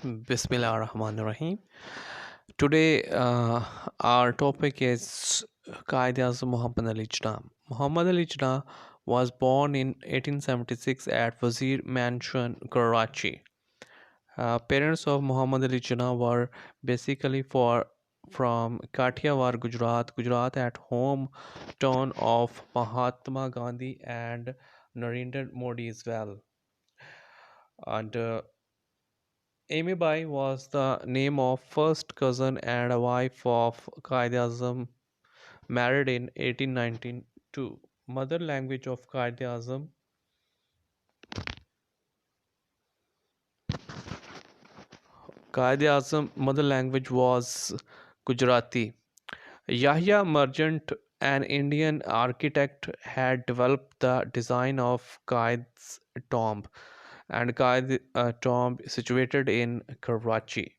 Bismillah ar-Rahman ar-Rahim. Today, our topic is Quaid Muhammad Ali Jinnah. Muhammad Ali Jinnah was born in 1876 at Wazir Mansion, Karachi. Parents of Muhammad Ali Jinnah were basically from Kathiawar, Gujarat at hometown of Mahatma Gandhi and Narendra Modi as well. And Amy Bai was the name of first cousin and a wife of Quaid Azam, married in 1892. Mother language of Quaid Azam. Quaid Azam mother language was Gujarati. Yahya Merchant, an Indian architect, had developed the design of Quaid's tomb, and Quaid tomb situated in Karachi.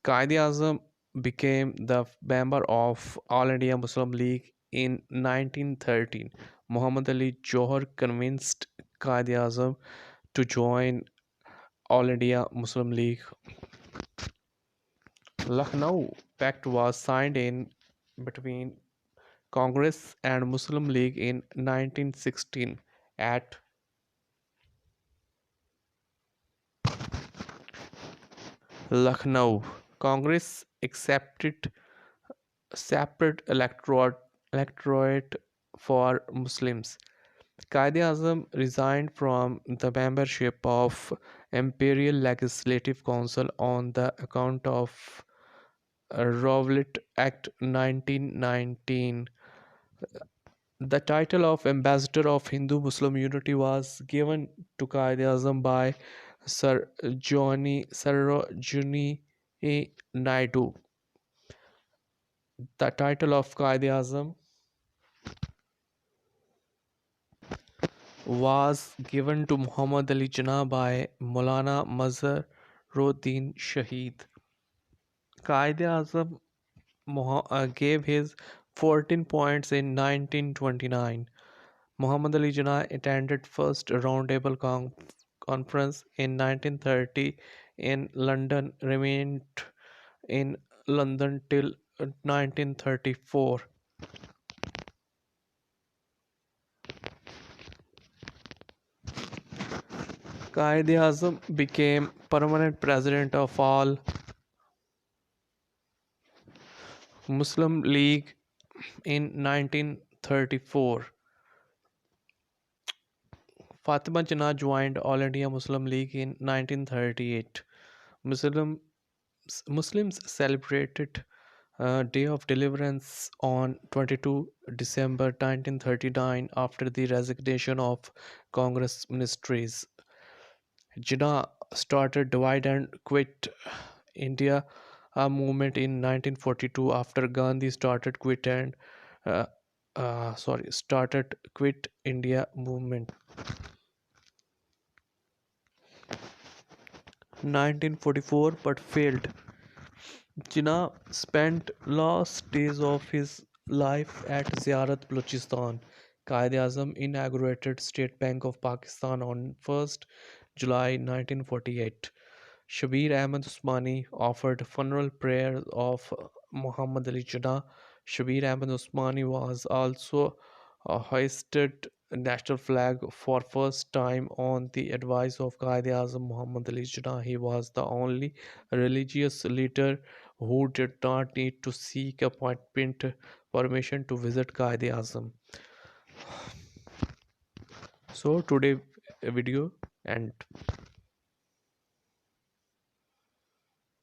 Quaid-e-Azam became the member of All India Muslim League in 1913. Muhammad Ali Johar convinced Quaid-e-Azam to join All India Muslim League. Lucknow Pact was signed in between Congress and Muslim League in 1916 at Lucknow. Congress accepted separate electorate for Muslims. Quaid-e-Azam resigned from the membership of Imperial Legislative Council on the account of Rowlatt Act 1919. The title of Ambassador of Hindu-Muslim Unity was given to Quaid-e-Azam by Sir Sarojini Naidu. The title of Quaid-e-Azam was given to Muhammad Ali Jinnah by Maulana Mazharuddin Shaheed. Quaid-e-Azam gave his 14 points in 1929. Muhammad Ali Jinnah attended first roundtable conference in 1930 in London, remained in London till 1934. Quaid-e-Azam became permanent president of All Muslim League in 1934. Fatima Jinnah joined All India Muslim League in 1938. Muslims celebrated Day of Deliverance on 22 December 1939 after the resignation of Congress ministries. Jinnah started Divide and Quit India movement in 1942 after Gandhi uh, started Quit India movement. 1944 but failed. Jinnah spent last days of his life at Ziyarat Balochistan. Quaid-e-Azam inaugurated State Bank of Pakistan on 1st July 1948. Shabir Ahmed Usmani offered funeral prayers of Muhammad Ali Jinnah. Shabir Ahmed Usmani was also hoisted national flag for first time on the advice of Quaid-e-Azam Muhammad Ali Jinnah. He was the only religious leader who did not need to seek appointment permission to visit Quaid-e-Azam. So today video and